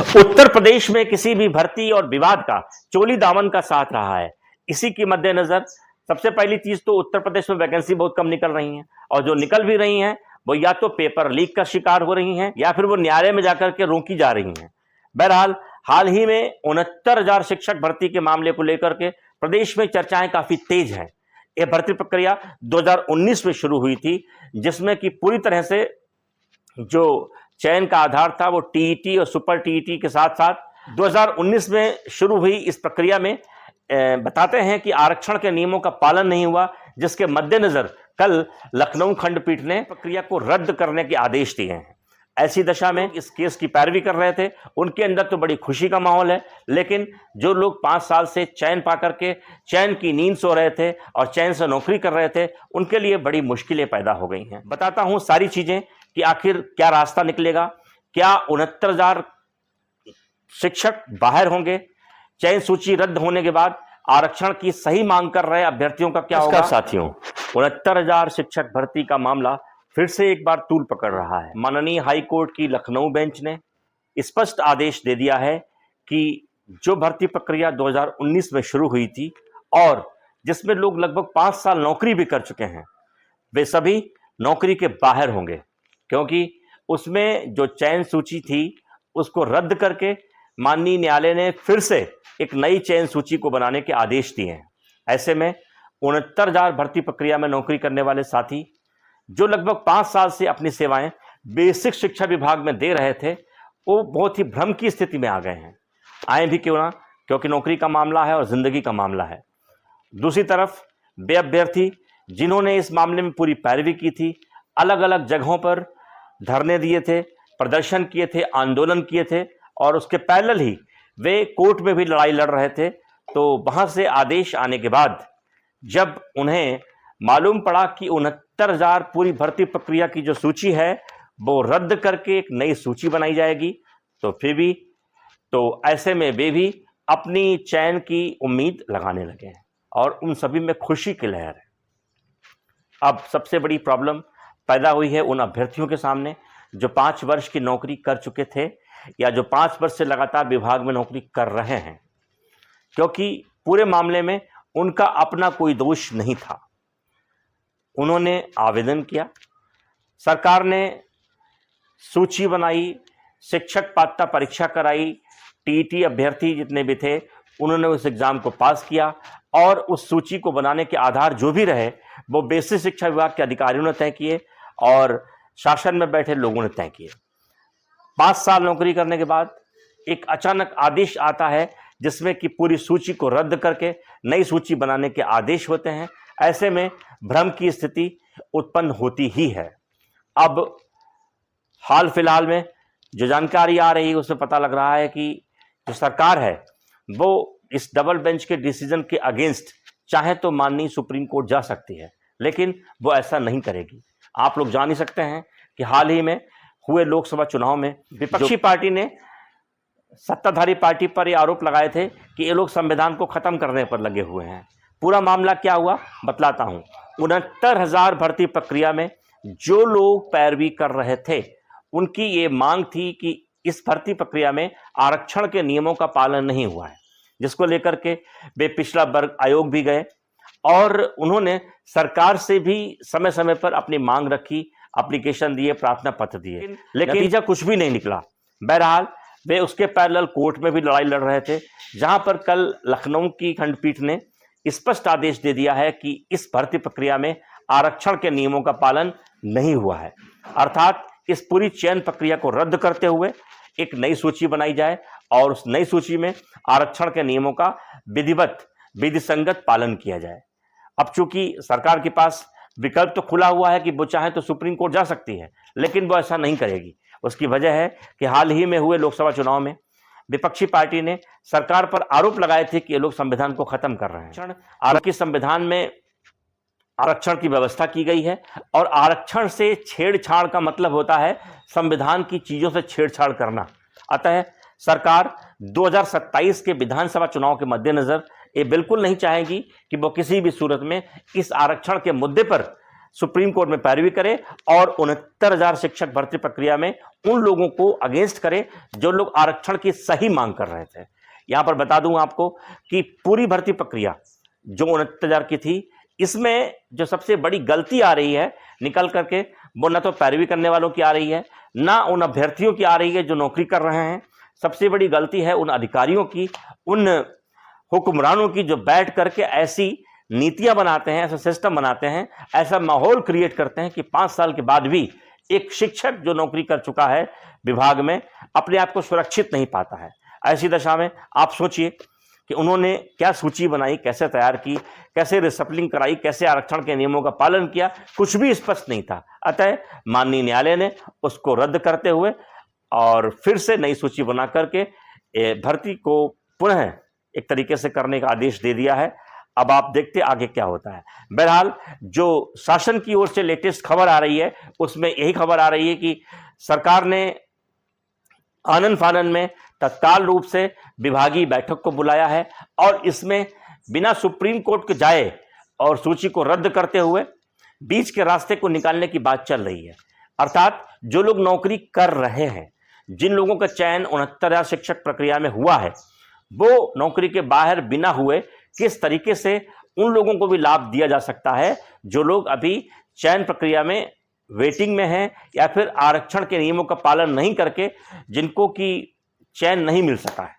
उत्तर प्रदेश में किसी भी भर्ती और विवाद का चोली दामन का साथ रहा है। इसी के मद्देनजर सबसे पहली चीज तो उत्तर प्रदेश में वैकेंसी बहुत कम निकल रही हैं, और जो निकल भी रही हैं वो या तो पेपर लीक का शिकार हो रही हैं या फिर वो न्यायालय में जाकर के रोकी जा रही हैं। बहरहाल हाल ही में 69,000 शिक्षक भर्ती के मामले को लेकर के प्रदेश में चर्चाएं काफी तेज हैं। यह भर्ती प्रक्रिया 2019 में शुरू हुई थी, जिसमें कि पूरी तरह से जो चयन का आधार था वो टीईटी और सुपर टीईटी के साथ साथ 2019 में शुरू हुई इस प्रक्रिया में बताते हैं कि आरक्षण के नियमों का पालन नहीं हुआ, जिसके मद्देनजर कल लखनऊ खंडपीठ ने प्रक्रिया को रद्द करने के आदेश दिए हैं। ऐसी दशा में इस केस की पैरवी कर रहे थे, उनके अंदर तो बड़ी खुशी का माहौल है, लेकिन जो लोग 5 साल से चयन पा करके चयन की नींद सो रहे थे और चयन से नौकरी कर रहे थे, उनके लिए बड़ी मुश्किलें पैदा हो गई हैं। बताता हूं सारी चीजें कि आखिर क्या रास्ता निकलेगा। क्या 69,000 शिक्षक बाहर होंगे? चयन सूची रद्द होने के बाद आरक्षण की सही मांग कर रहे अभ्यर्थियों का क्या होगा? साथियों, 69,000 शिक्षक भर्ती का मामला फिर से एक बार तूल पकड़ रहा है। माननीय हाई कोर्ट की लखनऊ बेंच ने स्पष्ट आदेश दे दिया है कि जो भर्ती प्रक्रिया 2019 में शुरू हुई थी और जिसमें लोग लगभग 5 साल नौकरी भी कर चुके हैं, वे सभी नौकरी के बाहर होंगे, क्योंकि उसमें जो चयन सूची थी उसको रद्द करके माननीय न्यायालय ने फिर से एक नई चयन सूची को बनाने के आदेश दिए हैं। ऐसे में 69,000 भर्ती प्रक्रिया में नौकरी करने वाले साथी जो लगभग 5 साल से अपनी सेवाएं बेसिक शिक्षा विभाग में दे रहे थे, वो बहुत ही भ्रम की स्थिति में आ गए हैं। आए भी क्यों ना, क्योंकि नौकरी का मामला है और जिंदगी का मामला है। दूसरी तरफ वे अभ्यर्थी जिन्होंने इस मामले में पूरी पैरवी की थी, अलग अलग जगहों पर धरने दिए थे, प्रदर्शन किए थे, आंदोलन किए थे, और उसके पैरेलल ही वे कोर्ट में भी लड़ाई लड़ रहे थे, तो वहां से आदेश आने के बाद जब उन्हें मालूम पड़ा कि 69,000 पूरी भर्ती प्रक्रिया की जो सूची है वो रद्द करके एक नई सूची बनाई जाएगी, तो फिर भी तो ऐसे में वे भी अपनी चयन की उम्मीद लगाने लगे हैं और उन सभी में खुशी की लहर है। अब सबसे बड़ी प्रॉब्लम पैदा हुई है उन अभ्यर्थियों के सामने जो 5 वर्ष की नौकरी कर चुके थे या जो 5 वर्ष से लगातार विभाग में नौकरी कर रहे हैं, क्योंकि पूरे मामले में उनका अपना कोई दोष नहीं था। उन्होंने आवेदन किया, सरकार ने सूची बनाई, शिक्षक पात्रता परीक्षा कराई, टीईटी अभ्यर्थी जितने भी थे उन्होंने उस एग्जाम को पास किया, और उस सूची को बनाने के आधार जो भी रहे वो बेसिक शिक्षा विभाग के अधिकारियों ने तय किए और शासन में बैठे लोगों ने तय किए। 5 साल नौकरी करने के बाद एक अचानक आदेश आता है जिसमें कि पूरी सूची को रद्द करके नई सूची बनाने के आदेश होते हैं। ऐसे में भ्रम की स्थिति उत्पन्न होती ही है। अब हाल फिलहाल में जो जानकारी आ रही है उसमें पता लग रहा है कि जो सरकार है वो इस डबल बेंच के डिसीजन के अगेंस्ट चाहे तो माननीय सुप्रीम कोर्ट जा सकती है, लेकिन वो ऐसा नहीं करेगी। आप लोग जान ही सकते हैं कि हाल ही में हुए लोकसभा चुनाव में विपक्षी पार्टी ने सत्ताधारी पार्टी पर यह आरोप लगाए थे कि ये लोग संविधान को खत्म करने पर लगे हुए हैं। पूरा मामला क्या हुआ बतलाता हूं। 69,000 भर्ती प्रक्रिया में जो लोग पैरवी कर रहे थे उनकी ये मांग थी कि इस भर्ती प्रक्रिया में आरक्षण के नियमों का पालन नहीं हुआ है, जिसको लेकर के वे पिछड़ा वर्ग आयोग भी गए और उन्होंने सरकार से भी समय समय पर अपनी मांग रखी, एप्लीकेशन दिए, प्रार्थना पत्र दिए, लेकिन नतीजा कुछ भी नहीं निकला। बहरहाल वे उसके पैरेलल कोर्ट में भी लड़ाई लड़ रहे थे, जहां पर कल लखनऊ की खंडपीठ ने स्पष्ट आदेश दे दिया है कि इस भर्ती प्रक्रिया में आरक्षण के नियमों का पालन नहीं हुआ है। अर्थात इस पूरी चयन प्रक्रिया को रद्द करते हुए एक नई सूची बनाई जाए और उस नई सूची में आरक्षण के नियमों का विधि संगत पालन किया जाए। अब चूंकि सरकार के पास विकल्प तो खुला हुआ है कि वो चाहे तो सुप्रीम कोर्ट जा सकती है, लेकिन वो ऐसा नहीं करेगी। उसकी वजह है कि हाल ही में हुए लोकसभा चुनाव में विपक्षी पार्टी ने सरकार पर आरोप लगाए थे कि ये लोग संविधान को खत्म कर रहे हैं। आरक्षण संविधान में आरक्षण की व्यवस्था की गई है और आरक्षण से छेड़छाड़ का मतलब होता है संविधान की चीजों से छेड़छाड़ करना। अतः सरकार 2027 के विधानसभा चुनाव के मद्देनजर ये बिल्कुल नहीं चाहेगी कि वो किसी भी सूरत में इस आरक्षण के मुद्दे पर सुप्रीम कोर्ट में पैरवी करे और 69,000 शिक्षक भर्ती प्रक्रिया में उन लोगों को अगेंस्ट करे जो लोग आरक्षण की सही मांग कर रहे थे। यहां पर बता दूं आपको कि पूरी भर्ती प्रक्रिया जो 69,000 की थी, इसमें जो सबसे बड़ी गलती आ रही है निकल करके, वो न तो पैरवी करने वालों की आ रही है, ना उन अभ्यर्थियों की आ रही है जो नौकरी कर रहे हैं। सबसे बड़ी गलती है उन अधिकारियों की, उन हुक्मरानों की जो बैठ करके ऐसी नीतियां बनाते हैं, ऐसा सिस्टम बनाते हैं, ऐसा माहौल क्रिएट करते हैं कि 5 साल के बाद भी एक शिक्षक जो नौकरी कर चुका है विभाग में अपने आप को सुरक्षित नहीं पाता है। ऐसी दशा में आप सोचिए कि उन्होंने क्या सूची बनाई, कैसे तैयार की, कैसे रिसप्लिंग कराई, कैसे आरक्षण के नियमों का पालन किया, कुछ भी स्पष्ट नहीं था। अतः माननीय न्यायालय ने उसको रद्द करते हुए और फिर से नई सूची बना करके भर्ती को पुनः एक तरीके से करने का आदेश दे दिया है। अब आप देखते आगे क्या होता है। बहरहाल जो शासन की ओर से लेटेस्ट खबर आ रही है उसमें यही खबर आ रही है कि सरकार ने आनन फानन में तत्काल रूप से विभागीय बैठक को बुलाया है और इसमें बिना सुप्रीम कोर्ट के जाए और सूची को रद्द करते हुए बीच के रास्ते को निकालने की बात चल रही है। अर्थात जो लोग नौकरी कर रहे हैं, जिन लोगों का चयन 69,000 शिक्षक प्रक्रिया में हुआ है, वो नौकरी के बाहर बिना हुए किस तरीके से उन लोगों को भी लाभ दिया जा सकता है जो लोग अभी चयन प्रक्रिया में वेटिंग में हैं या फिर आरक्षण के नियमों का पालन नहीं करके जिनको कि चयन नहीं मिल सका है।